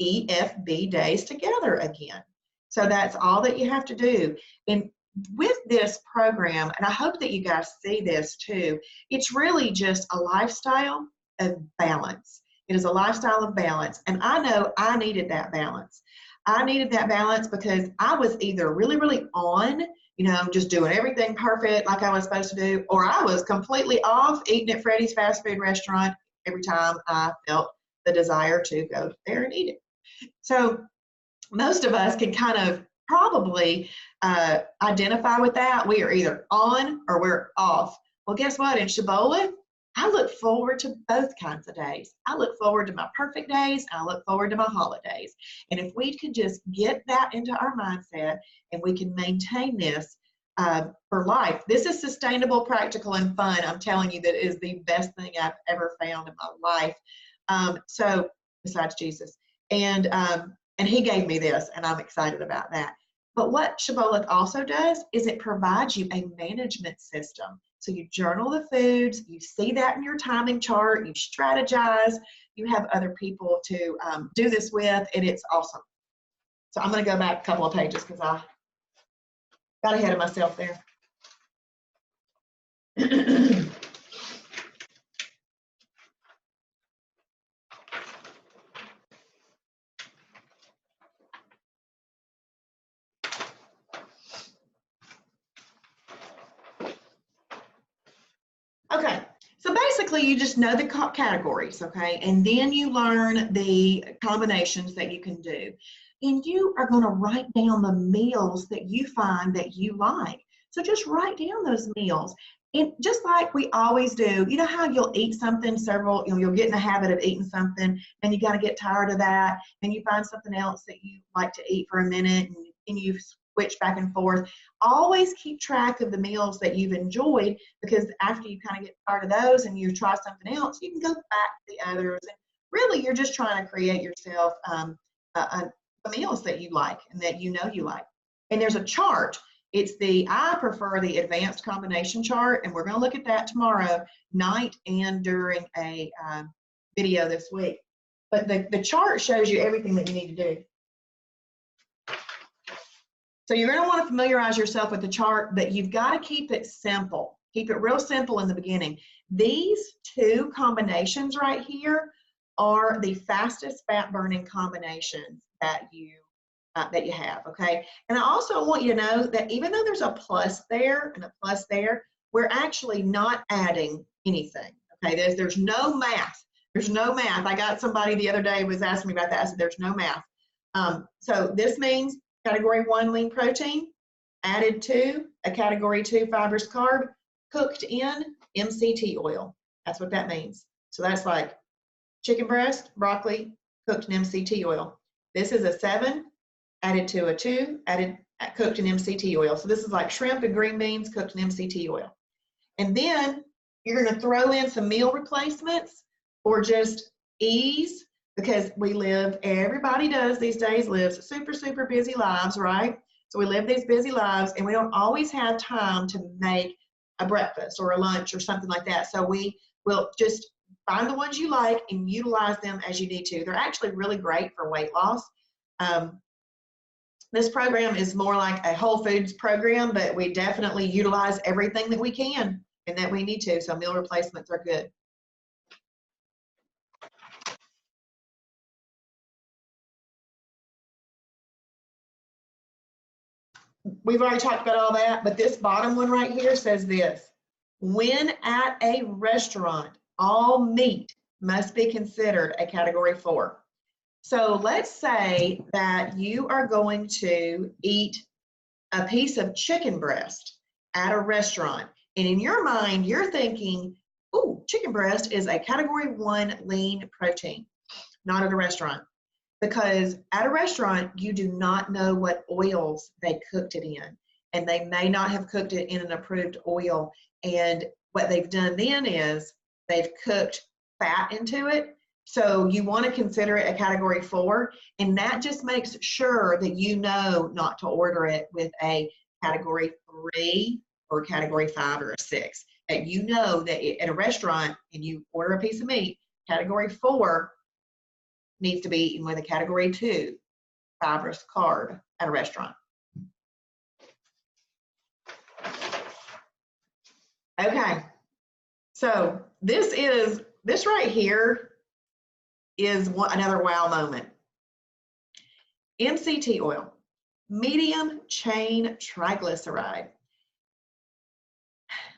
EFB days together again. So that's all that you have to do. And with this program, and I hope that you guys see this too, it's really just a lifestyle of balance. It is a lifestyle of balance. And I know I needed that balance. I needed that balance because I was either really, really on, just doing everything perfect like I was supposed to do, or I was completely off eating at Freddy's fast food restaurant every time I felt the desire to go there and eat it. So most of us can kind of probably identify with that. We are either on or we're off. Well, guess what? In Shibboleth, I look forward to both kinds of days. I look forward to my perfect days. I look forward to my holidays. And if we could just get that into our mindset and we can maintain this for life, this is sustainable, practical, and fun. I'm telling you, that is the best thing I've ever found in my life. So besides Jesus. And he gave me this, and I'm excited about that. But what Shibboleth also does is it provides you a management system. So you journal the foods, you see that in your timing chart, you strategize, you have other people to do this with, and it's awesome. So I'm going to go back a couple of pages because I got ahead of myself there. Okay, so basically you just know the categories, okay? And then you learn the combinations that you can do. And you are going to write down the meals that you find that you like. So just write down those meals. And just like we always do, you know how you'll eat something several, you'll get in the habit of eating something and you got to get tired of that and you find something else that you like to eat for a minute and you switch back and forth. Always keep track of the meals that you've enjoyed, because after you kind of get tired of those and you try something else, you can go back to the others. And really, you're just trying to create yourself the meals that you like and that you know you like. And there's a chart. I prefer the advanced combination chart, and we're going to look at that tomorrow night and during a video this week. But the chart shows you everything that you need to do. So you're going to want to familiarize yourself with the chart, but you've got to keep it simple. Keep it real simple in the beginning. These two combinations right here are the fastest fat burning combinations that you have, okay? And I also want you to know that even though there's a plus there and a plus there, we're actually not adding anything, okay? There's no math. There's no math. I got somebody the other day was asking me about that. I said, there's no math. So this means category 1 lean protein added to a category 2 fibrous carb cooked in MCT oil. That's what that means. So that's like chicken breast, broccoli, cooked in MCT oil. This is a 7 added to a 2 cooked in MCT oil. So this is like shrimp and green beans cooked in MCT oil. And then you're going to throw in some meal replacements for just ease, because everybody does these days, lives super, super busy lives, right? So we live these busy lives and we don't always have time to make a breakfast or a lunch or something like that. So we will just find the ones you like and utilize them as you need to. They're actually really great for weight loss. This program is more like a Whole Foods program, but we definitely utilize everything that we can and that we need to. So meal replacements are good. We've already talked about all that, but this bottom one right here says this: when at a restaurant, all meat must be considered a category 4. So let's say that you are going to eat a piece of chicken breast at a restaurant, and in your mind, you're thinking, oh, chicken breast is a category 1 lean protein. Not at a restaurant. Because at a restaurant, you do not know what oils they cooked it in. And they may not have cooked it in an approved oil. And what they've done then is they've cooked fat into it. So you want to consider it a category 4. And that just makes sure that you know not to order it with a category 3 or category 5 or a 6. That you know that at a restaurant and you order a piece of meat, category 4 needs to be eaten with a category 2 fibrous carb at a restaurant. Okay, so this right here is another wow moment. MCT oil, medium chain triglyceride.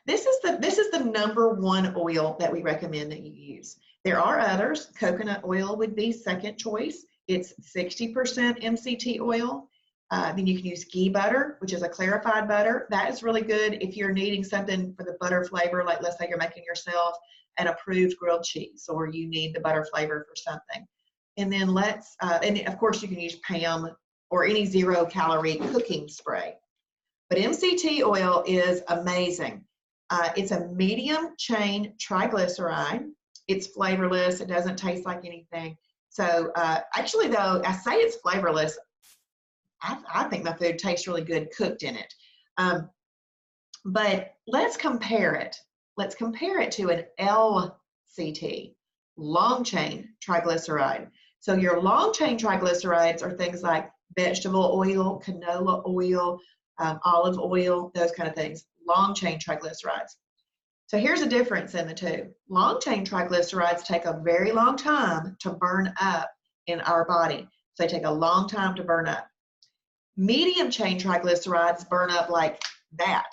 This is the number 1 oil that we recommend that you use. There are others. Coconut oil would be second choice. It's 60% MCT oil. Then you can use ghee butter, which is a clarified butter. That is really good if you're needing something for the butter flavor, like let's say you're making yourself an approved grilled cheese, or you need the butter flavor for something. And then and of course you can use PAM or any 0-calorie cooking spray. But MCT oil is amazing. It's a medium chain triglyceride. It's flavorless. It doesn't taste like anything. So actually, though, I say it's flavorless. I think my food tastes really good cooked in it. But let's compare it. Let's compare it to an LCT, long chain triglyceride. So your long chain triglycerides are things like vegetable oil, canola oil, olive oil, those kind of things. Long chain triglycerides. So here's a difference in the two. Long-chain triglycerides take a very long time to burn up in our body. So they take a long time to burn up. Medium-chain triglycerides burn up like that,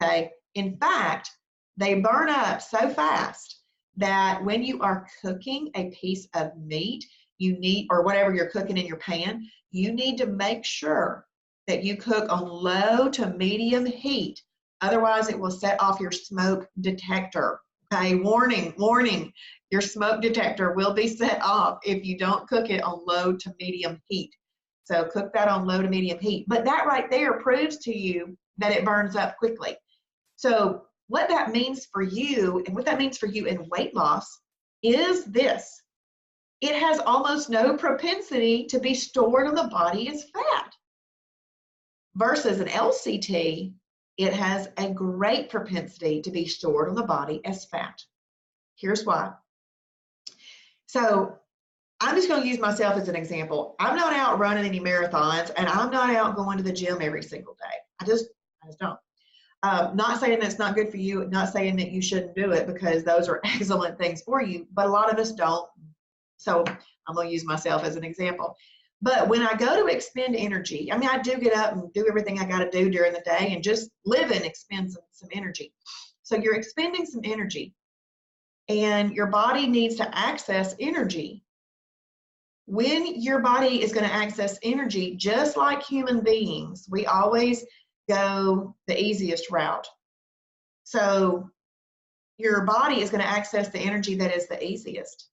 okay? In fact, they burn up so fast that when you are cooking a piece of meat, you need, or whatever you're cooking in your pan, you need to make sure that you cook on low to medium heat. Otherwise, it will set off your smoke detector. Okay, warning, warning, your smoke detector will be set off if you don't cook it on low to medium heat. So cook that on low to medium heat. But that right there proves to you that it burns up quickly. So what that means for you, and what that means for you in weight loss, is this. It has almost no propensity to be stored in the body as fat. Versus an LCT, it has a great propensity to be stored in the body as fat. Here's why. So I'm just going to use myself as an example. I'm not out running any marathons, and I'm not out going to the gym every single day. I just don't. Not saying that's not good for you, not saying that you shouldn't do it, because those are excellent things for you, but a lot of us don't. So I'm going to use myself as an example. But when I go to expend energy, I mean, I do get up and do everything I got to do during the day, and just living expends some energy. So you're expending some energy, and your body needs to access energy. When your body is going to access energy, just like human beings, we always go the easiest route. So your body is going to access the energy that is the easiest.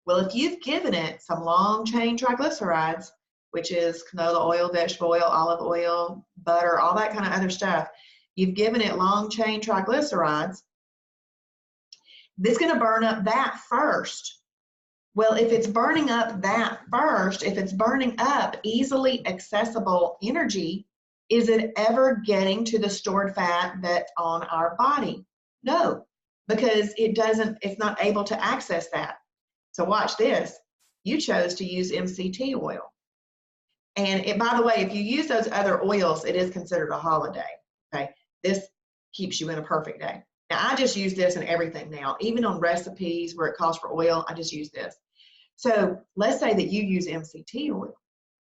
Well, if you've given it some long-chain triglycerides, which is canola oil, vegetable oil, olive oil, butter, all that kind of other stuff, you've given it long-chain triglycerides, it's going to burn up that first. Well, if it's burning up that first, if it's burning up easily accessible energy, is it ever getting to the stored fat that's on our body? No, because it's not able to access that. So watch this. You chose to use MCT oil. And by the way, if you use those other oils, it is considered a holiday, okay? This keeps you in a perfect day. Now, I just use this in everything now. Even on recipes where it calls for oil, I just use this. So let's say that you use MCT oil.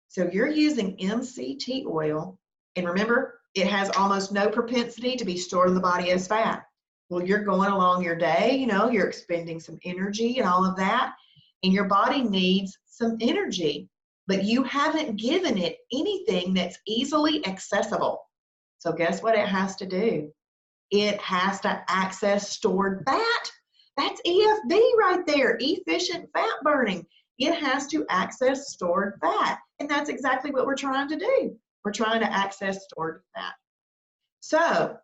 So you're using MCT oil, and remember, it has almost no propensity to be stored in the body as fat. Well, you're going along your day, you're expending some energy and all of that, and your body needs some energy, but you haven't given it anything that's easily accessible. So guess what it has to do? It has to access stored fat. That's EFB right there, efficient fat burning. It has to access stored fat, and that's exactly what we're trying to do. We're trying to access stored fat. So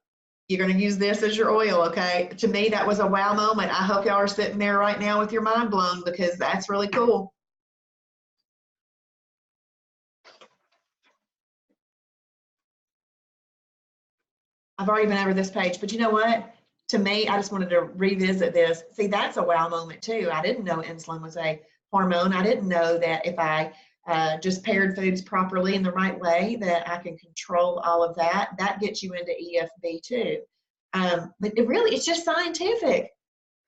you're going to use this as your oil, okay? To me, that was a wow moment. I hope y'all are sitting there right now with your mind blown, because that's really cool. I've already been over this page, but you know what? To me, I just wanted to revisit this. See, that's a wow moment too. I didn't know insulin was a hormone. I didn't know that if I just paired foods properly in the right way, that I can control all of that. That gets you into EFB too. But it's just scientific.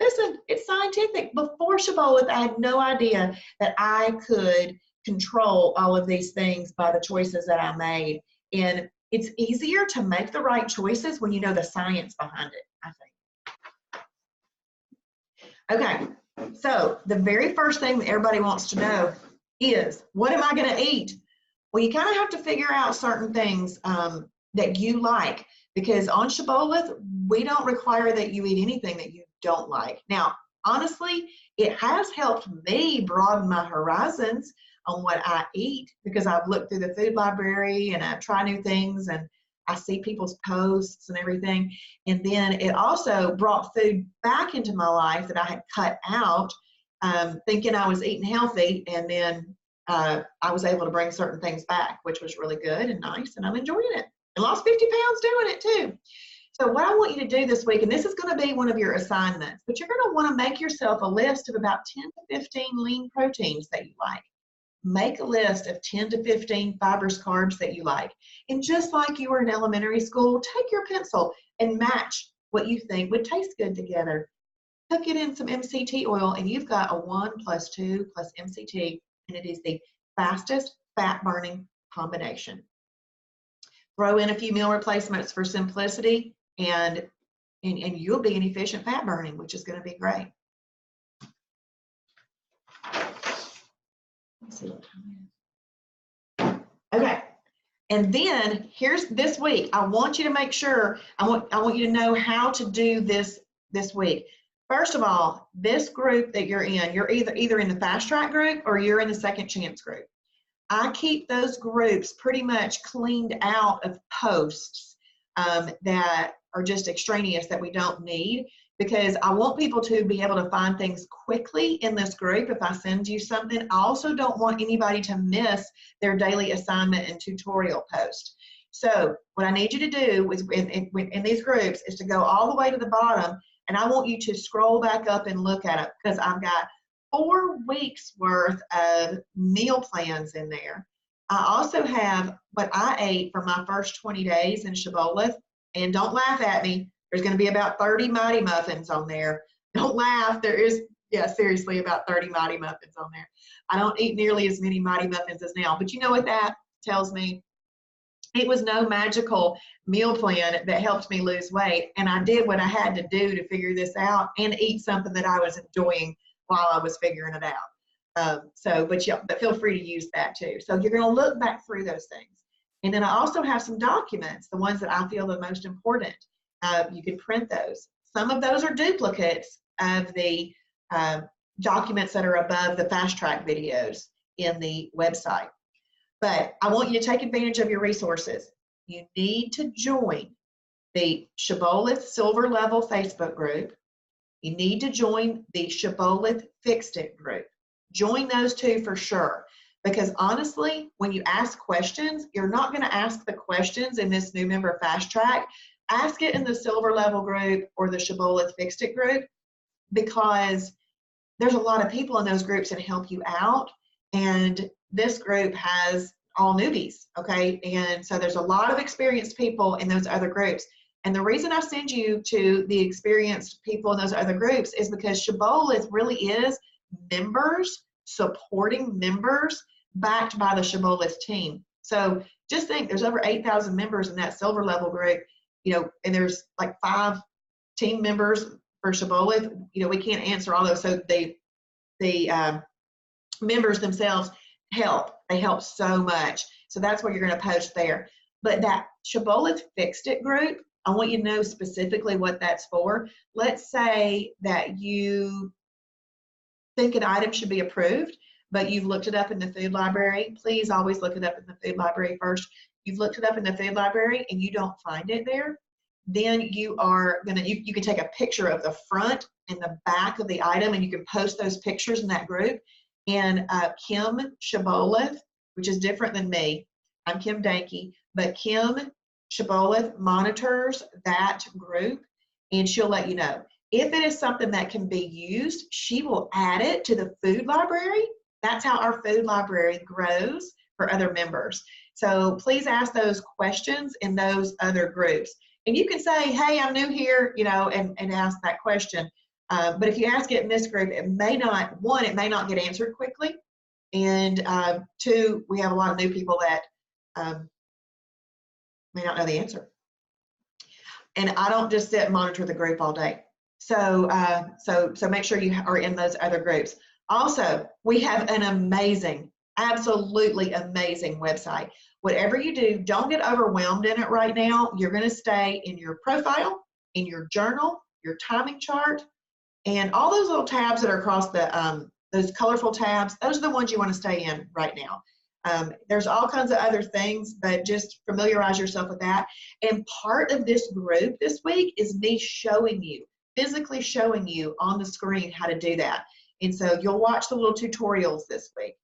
Listen, it's scientific. Before Shibboleth, I had no idea that I could control all of these things by the choices that I made. And it's easier to make the right choices when you know the science behind it, I think. Okay, so the very first thing that everybody wants to know is, what am I going to eat? Well, you kind of have to figure out certain things that you like, because on Shibboleth, we don't require that you eat anything that you don't like. Now, honestly, it has helped me broaden my horizons on what I eat, because I've looked through the food library and I've tried new things, and I see people's posts and everything. And then it also brought food back into my life that I had cut out, thinking I was eating healthy, and then I was able to bring certain things back, which was really good and nice, and I'm enjoying it. And lost 50 pounds doing it too. So what I want you to do this week, and this is going to be one of your assignments, but you're going to want to make yourself a list of about 10 to 15 lean proteins that you like. Make a list of 10 to 15 fibrous carbs that you like. And just like you were in elementary school, take your pencil and match what you think would taste good together. Cook it in some MCT oil, and you've got a 1+2 plus MCT, and it is the fastest fat burning combination. Throw in a few meal replacements for simplicity, and you'll be an efficient fat burning, which is going to be great. Let's see what time it is. Okay. And then here's this week. I want you to make sure, I want you to know how to do this week. First of all, this group that you're in, you're either in the Fast Track group or you're in the Second Chance group. I keep those groups pretty much cleaned out of posts that are just extraneous that we don't need, because I want people to be able to find things quickly in this group if I send you something. I also don't want anybody to miss their daily assignment and tutorial post. So what I need you to do is in these groups is to go all the way to the bottom, and I want you to scroll back up and look at it, because I've got 4 weeks worth of meal plans in there. I also have what I ate for my first 20 days in Shibboleth, and don't laugh at me. There's going to be about 30 Mighty Muffins on there. Don't laugh. There is, yeah, seriously, about 30 Mighty Muffins on there. I don't eat nearly as many Mighty Muffins as now, but you know what that tells me? It was no magical meal plan that helped me lose weight, and I did what I had to do to figure this out and eat something that I was enjoying while I was figuring it out. But feel free to use that too. So you're going to look back through those things. And then I also have some documents, the ones that I feel the most important. You can print those. Some of those are duplicates of the documents that are above the Fast Track videos in the website. But I want you to take advantage of your resources. You need to join the Shibboleth Silver Level Facebook group. You need to join the Shibboleth Fixed It group. Join those two for sure. Because honestly, when you ask questions, you're not going to ask the questions in this new member Fast Track. Ask it in the Silver Level group or the Shibboleth Fixed It group, because there's a lot of people in those groups that help you out. And this group has all newbies, okay? And so there's a lot of experienced people in those other groups. And the reason I send you to the experienced people in those other groups is because Shibboleth really is members supporting members backed by the Shibboleth team. So just think, there's over 8,000 members in that Silver Level group, you know, and there's like 5 team members for Shibboleth. You know, we can't answer all those. So the members themselves help. They help so much. So that's what you're going to post there. But that Shibboleth Fixed It group, I want you to know specifically what that's for. Let's say that you think an item should be approved, but you've looked it up in the food library. Please always look it up in the food library first. You've looked it up in the food library and you don't find it there, then you are gonna, you can take a picture of the front and the back of the item, and you can post those pictures in that group. And Kim Shibboleth, which is different than me, I'm Kim Danke, but Kim Shibboleth monitors that group, and she'll let you know. If it is something that can be used, she will add it to the food library. That's how our food library grows for other members. So please ask those questions in those other groups. And you can say, hey, I'm new here, you know, and ask that question. But if you ask it in this group, it may not, 1, it may not get answered quickly. And 2, we have a lot of new people that may not know the answer. And I don't just sit and monitor the group all day. So make sure you are in those other groups. Also, we have an amazing, absolutely amazing website. Whatever you do, don't get overwhelmed in it right now. You're going to stay in your profile, in your journal, your timing chart, and all those little tabs that are across the those colorful tabs. Those are the ones you want to stay in right now. There's all kinds of other things, but just familiarize yourself with that. And part of this group this week is me showing you, physically showing you on the screen how to do that. And so you'll watch the little tutorials this week.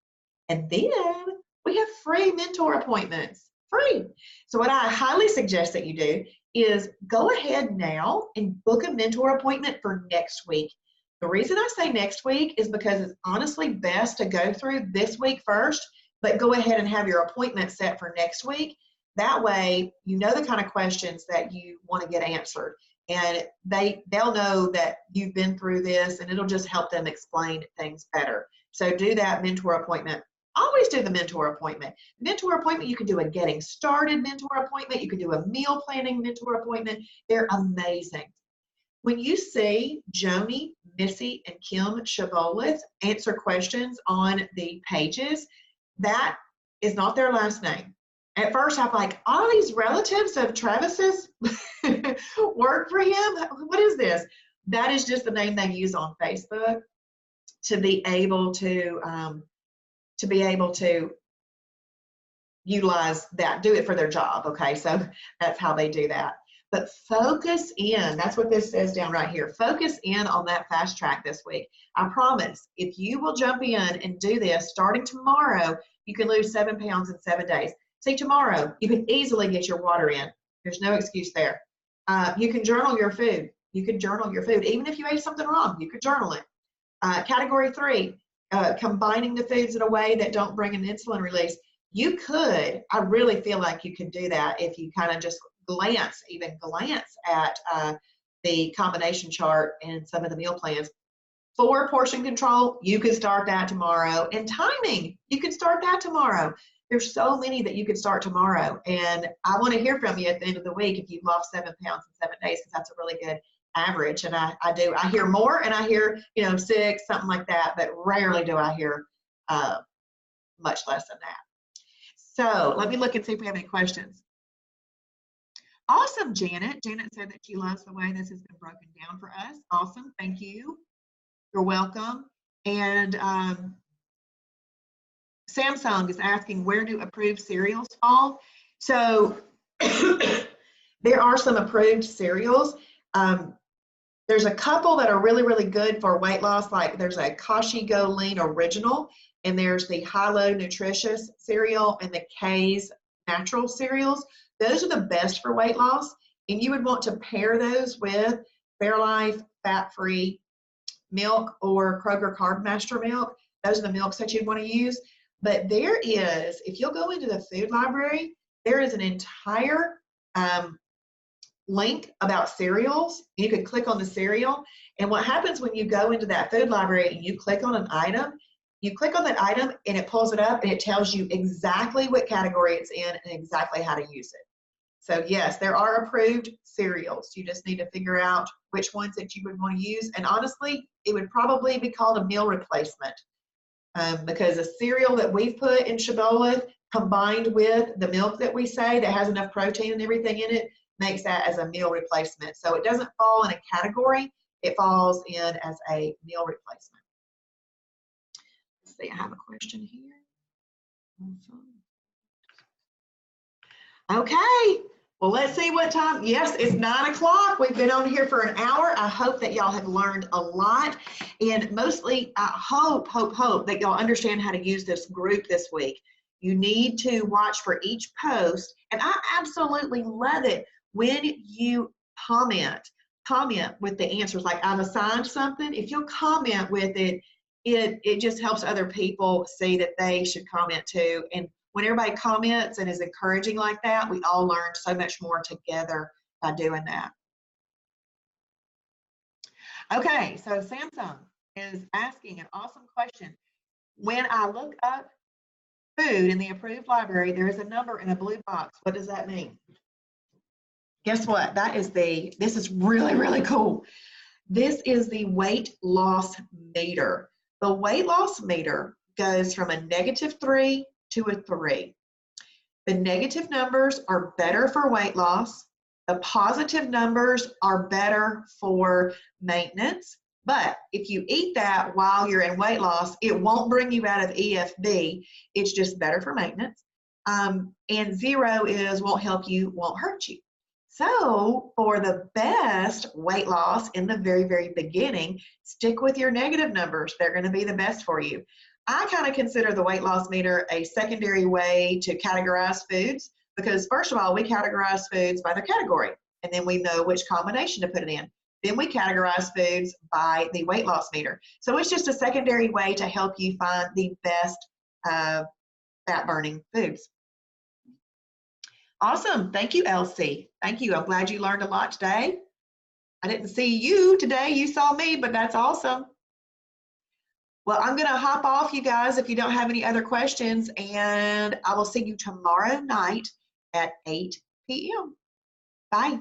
And then we have free mentor appointments, free. So what I highly suggest that you do is go ahead now and book a mentor appointment for next week. The reason I say next week is because it's honestly best to go through this week first, but go ahead and have your appointment set for next week. That way, you know the kind of questions that you want to get answered. and they'll know that you've been through this, and it'll just help them explain things better. So do that mentor appointment. Always do the mentor appointment. Mentor appointment, you can do a getting started mentor appointment. You can do a meal planning mentor appointment. They're amazing. When you see Joni, Missy, and Kim Shibboleth answer questions on the pages, that is not their last name. At first, I'm like, all these relatives of Travis's work for him? What is this? That is just the name they use on Facebook to be able to utilize that, do it for their job. Okay, so that's how they do that. But focus in, that's what this says down right here. Focus in on that fast track this week. I promise, if you will jump in and do this starting tomorrow, you can lose 7 pounds in 7 days. See, tomorrow, you can easily get your water in. There's no excuse there. You can journal your food. You can journal your food. Even if you ate something wrong, you could journal it. Category 3, combining the foods in a way that don't bring an insulin release. You could, I really feel like you could do that if you kind of just glance at the combination chart and some of the meal plans. For portion control, you could start that tomorrow. And timing, you can start that tomorrow. There's so many that you could start tomorrow. And I want to hear from you at the end of the week if you've lost 7 pounds in 7 days, because that's a really good average. And I hear more, and I hear, 6, something like that, but rarely do I hear much less than that. So let me look and see if we have any questions. Awesome, Janet. Janet said that she loves the way this has been broken down for us. Awesome, thank you. You're welcome. And Samsung is asking, where do approved cereals fall? So there are some approved cereals. There's a couple that are really, really good for weight loss. Like there's a Kashi Go Lean Original, and there's the Hilo Nutritious cereal and the K's Natural cereals. Those are the best for weight loss, and you would want to pair those with Fairlife fat-free milk or Kroger Carb Master milk. Those are the milks that you'd want to use. But there is, if you'll go into the food library, there is an entire link about cereals. You can click on the cereal, and what happens when you go into that food library and you click on an item, you click on that item and it pulls it up and it tells you exactly what category it's in and exactly how to use it. So yes, there are approved cereals. You just need to figure out which ones that you would want to use. And honestly, it would probably be called a meal replacement because a cereal that we've put in Shibboleth combined with the milk that we say that has enough protein and everything in it makes that as a meal replacement. So it doesn't fall in a category, it falls in as a meal replacement. Let's see, I have a question here. Okay, well, let's see what time. Yes, it's 9 o'clock. We've been on here for an hour. I hope that y'all have learned a lot, and mostly I hope that y'all understand how to use this group this week. You need to watch for each post, and I absolutely love it when you comment with the answers. Like I've assigned something, if you'll comment with it, it just helps other people see that they should comment too. And when everybody comments and is encouraging like that, we all learn so much more together by doing that. Okay, so Samsung is asking an awesome question. When I look up food in the approved library, there is a number in a blue box. What does that mean? Guess what? This is really, really cool. This is the weight loss meter. The weight loss meter goes from a -3 to a 3. The negative numbers are better for weight loss. The positive numbers are better for maintenance. But if you eat that while you're in weight loss, it won't bring you out of EFB. It's just better for maintenance. And 0 is won't help you, won't hurt you. So for the best weight loss in the very, very beginning, stick with your negative numbers. They're going to be the best for you. I kind of consider the weight loss meter a secondary way to categorize foods because, first of all, we categorize foods by their category, and then we know which combination to put it in. Then we categorize foods by the weight loss meter. So it's just a secondary way to help you find the best fat-burning foods. Awesome. Thank you, Elsie. Thank you. I'm glad you learned a lot today. I didn't see you today. You saw me, but that's awesome. Well, I'm going to hop off, you guys, if you don't have any other questions, and I will see you tomorrow night at 8 p.m. Bye.